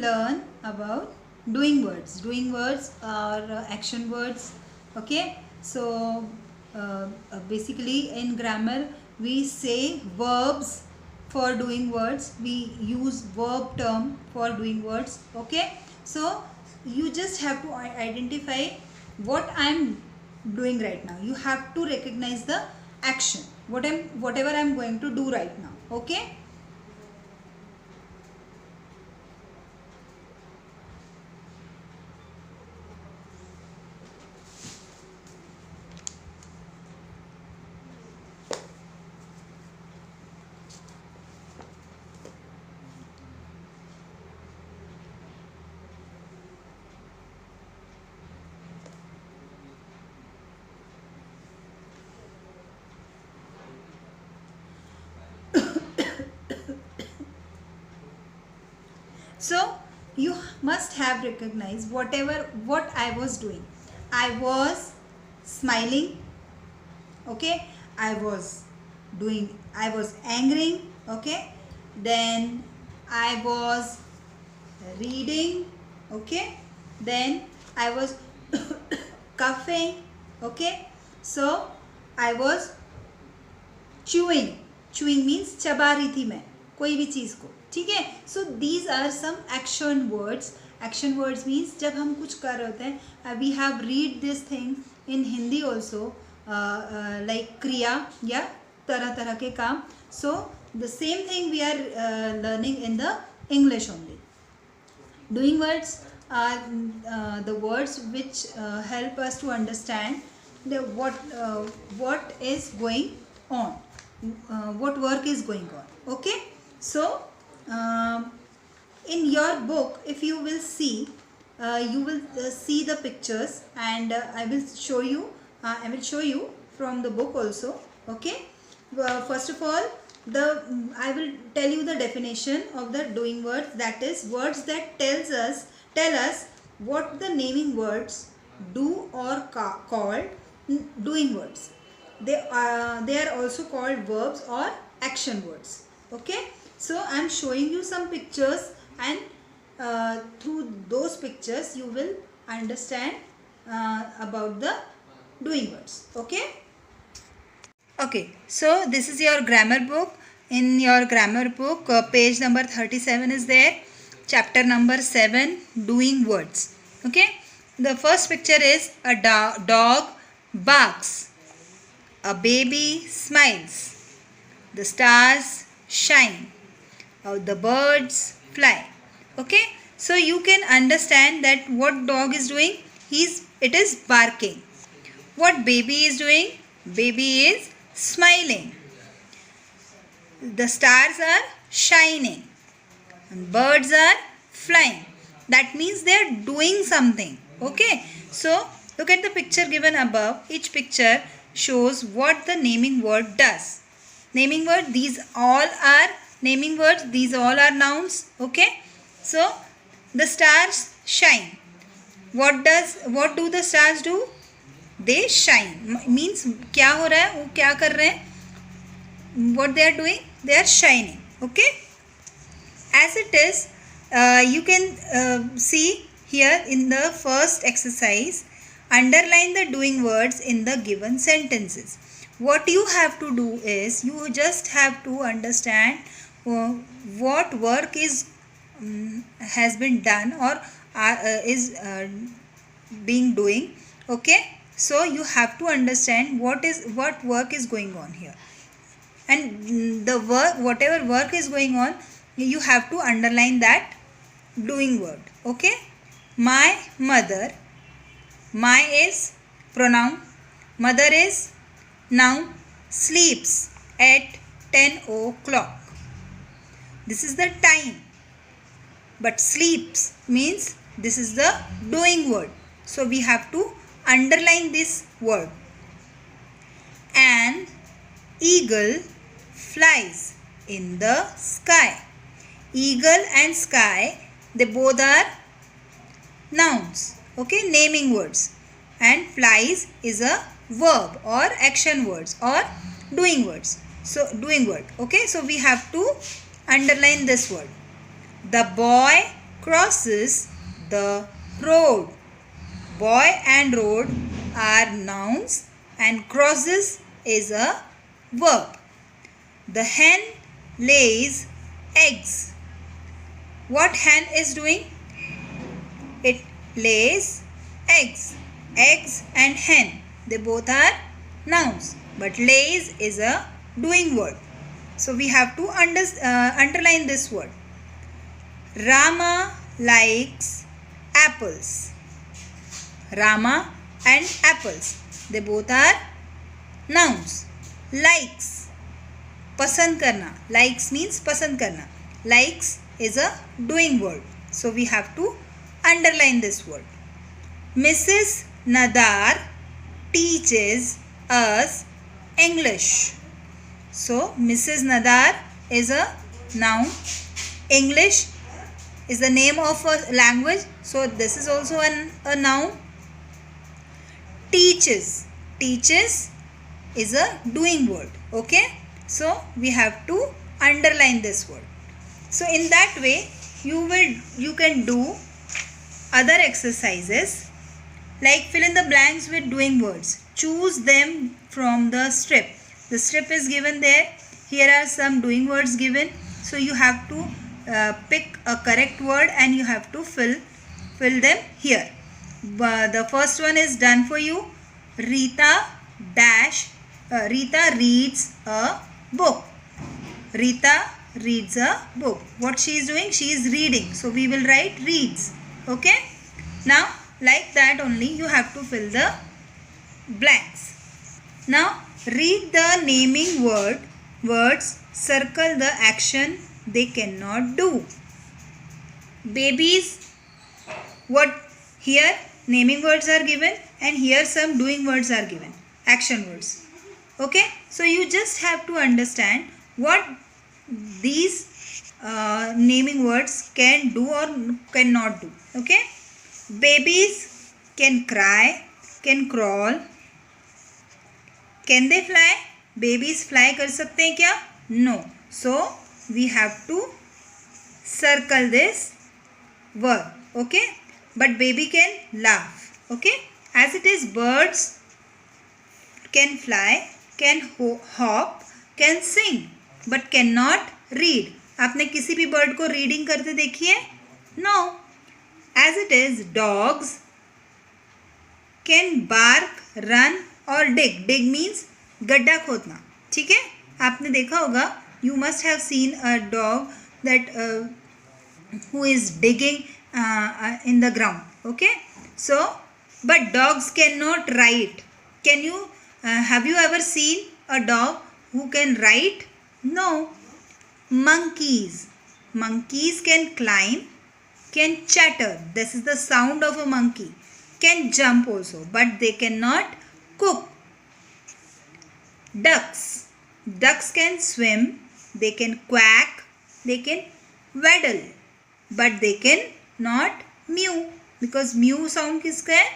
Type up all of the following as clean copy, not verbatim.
learn about doing words. Doing words are action words. Okay, so basically in grammar we say verbs for doing words. We use verb term for doing words. Okay, so you just have to identify what I'm doing right now. You have to recognize the action, whatever I'm going to do right now. Okay. So you must have recognized what I was doing. I was smiling. Okay, I was angry. Okay, then I was reading. Okay, then I was coughing. Okay, so I was chewing. Chewing means चबा रही थी मैं कोई भी चीज़ को. ठीक है. So these are some action words. Action words means जब हम कुछ कर रहे होते हैं. We have read this thing in Hindi also, like क्रिया या तरह तरह के काम. So the same thing we are learning in the English only. Doing words are the words which help us to understand what is going on, what work is going on. Okay, so in your book, if you will see, you will see the pictures, and I will show you from the book also. Okay, first of all, I will tell you the definition of the doing words. That is, words that tell us what the naming words do or called doing words. They are also called verbs or action words. Okay, so I am showing you some pictures, and through those pictures you will understand about the doing words. Okay, so this is your grammar book. In your grammar book, page number 37 is there. Chapter number 7, doing words. Okay, the first picture is a dog barks, a baby smiles, the stars shine, the birds fly. Okay, so you can understand that what dog is doing. It is barking. What baby is doing? Baby is smiling. The stars are shining and birds are flying. That means they are doing something. Okay, so look at the picture given above. Each picture shows what the naming word does. Naming word, these all are naming words. These all are nouns. Okay, so the stars shine. What do the stars do? They shine. Means क्या हो रहा है, वो क्या कर रहे हैं? What they are doing? They are shining. Okay, as it is, you can see here in the first exercise, underline the doing words in the given sentences. What you have to do is, you just have to understand what work has been done or is being doing. Okay, so you have to understand what work is going on here, and the work, whatever work is going on, you have to underline that doing word. Okay, my mother. My is pronoun, mother is noun, sleeps at 10 o'clock. This is the time, but sleeps means this is the doing word. So we have to underline this word. An eagle flies in the sky. Eagle and sky, they both are nouns. Okay, naming words. And flies is a verb or action words or doing words. So doing word. Okay, so we have to underline this word. The boy crosses the road. Boy and road are nouns and crosses is a verb. The hen lays eggs. What hen is doing? It lays eggs. Eggs and hen, they both are nouns, but lays is a doing word. So we have to underline this word. Rama likes apples. Rama and apples, they both are nouns. Likes, pasand karna. Likes means pasand karna. Likes is a doing word. So we have to underline this word. Mrs. Nadar teaches us English. So Mrs. Nadar is a noun. English is the name of a language. So this is also a noun. Teaches. Teaches is a doing word. Okay. So we have to underline this word. So in that way you can do other exercises like fill in the blanks with doing words. Choose them from the strip. The strip is given there. Here are some doing words given. So you have to pick a correct word and you have to fill them here. The first one is done for you. Rita reads a book. Rita reads a book. What she is doing? She is reading. So we will write reads. Okay. Now like that only you have to fill the blanks. Now read the naming words. Circle the action they cannot do. Babies, what here naming words are given and here some doing words are given. Action words. Okay. So you just have to understand what these naming words can do or cannot do. Okay. Babies can cry, can crawl. Can they fly? Babies fly कर सकते हैं क्या? No. So we have to circle this word. Okay. But baby can laugh. Okay. As it is, birds can fly, can hop, can sing, but cannot read. आपने किसी भी bird को reading करते देखी है? No. As it is, dogs can bark, run or dig. Dig means गड्ढा खोदना. ठीक है? आपने देखा होगा. You must have seen a dog that who is digging in the ground. Okay? So, but dogs cannot write. Can you? Have you ever seen a dog who can write? No. Monkeys. Monkeys can climb, can chatter. This is the sound of a monkey. Can jump also, but they cannot cook. Ducks. Ducks can swim, they can quack, they can waddle, but they can not mew, because mew sound किसका है?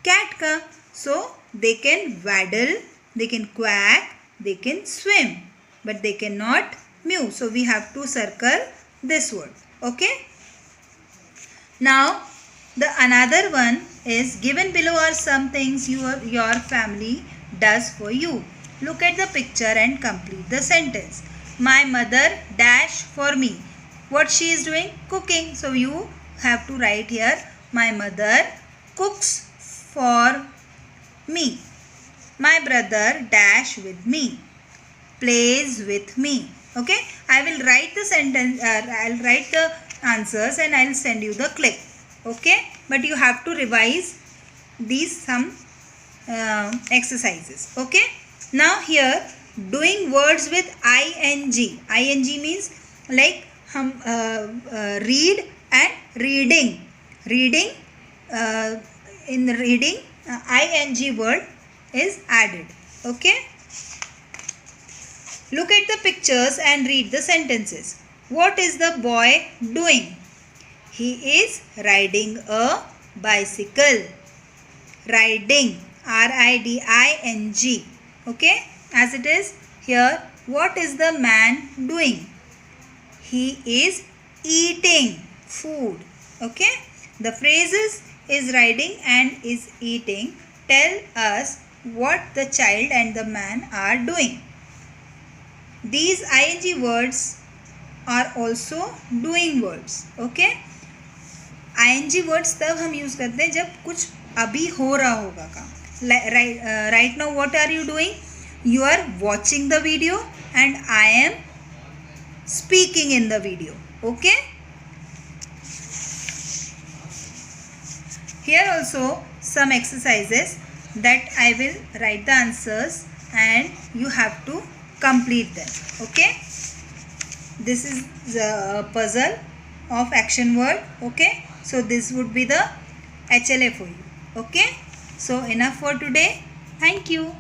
Cat का. So they can waddle, they can quack, they can swim, but they cannot mew. So we have to circle this word. Okay. Now the another one is given below are some things your family does for you. Look at the picture and complete the sentence. My mother dash for me. What she is doing? Cooking. So you have to write here, my mother cooks for me. My brother dash with me. Plays with me. Okay. I will write the sentence. I'll write the answers and I'll send you the clip. Okay. But you have to revise these some exercises. Okay. Now here doing words with ing. Ing means like read and reading. Reading, in the reading ing word is added. Okay. Look at the pictures and read the sentences. What is the boy doing? He is riding a bicycle. Riding, riding. Okay. As it is here, what is the man doing? He is eating food. Okay, the phrases is riding and is eating tell us what the child and the man are doing. These ing words are also doing words. Okay, ing words तब हम use करते हैं जब कुछ अभी हो रहा होगा काम. Right now what are you doing? You are watching the video and I am speaking in the video. Okay, here also some exercises that I will write the answers and you have to complete them. Okay, this is the puzzle of action word. Okay, so this would be the HLA for you. Okay, so enough for today. Thank you.